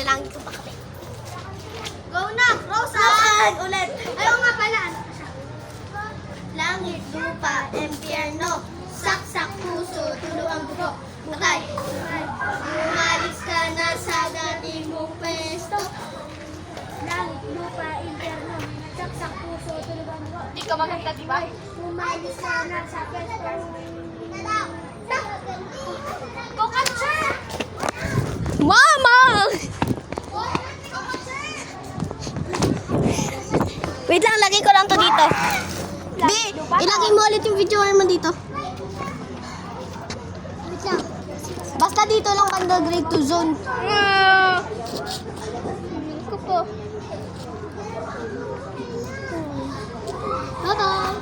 Panalangin ko pa kami. Go na, Rosa! Ulit. Ayaw nga pala. Ano pa siya? Langit, lupa, impyerno. Saksak, puso, tulo ang dugo. Patay. Umalis ka na sa dating mong pwesto. Langit, lupa, impyerno. Saksak, puso, tulo ang dugo. Hindi ka maganda, di ba? Umalis ka na sa pwesto. Mama! Wait lang, lagay ko lang to dito. B, ilagay mo ulit yung video mo dito. Wait lang. Basta dito lang banda grade 2 zone. Ko po. Tata.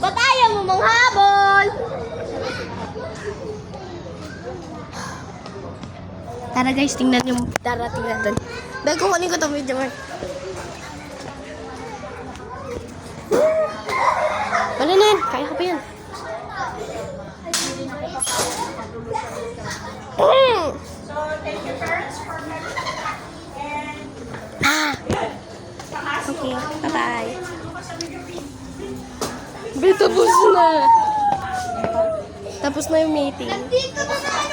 Ba't ayaw mo manghabol? Tara guys, tingnan yung darating na doon. Dahil kukunin ko itong video mark. Wala na yan, kaya ko pa yan. Okay, bye-bye. Tapos na. Tapos na yung meeting. Dito na tayo.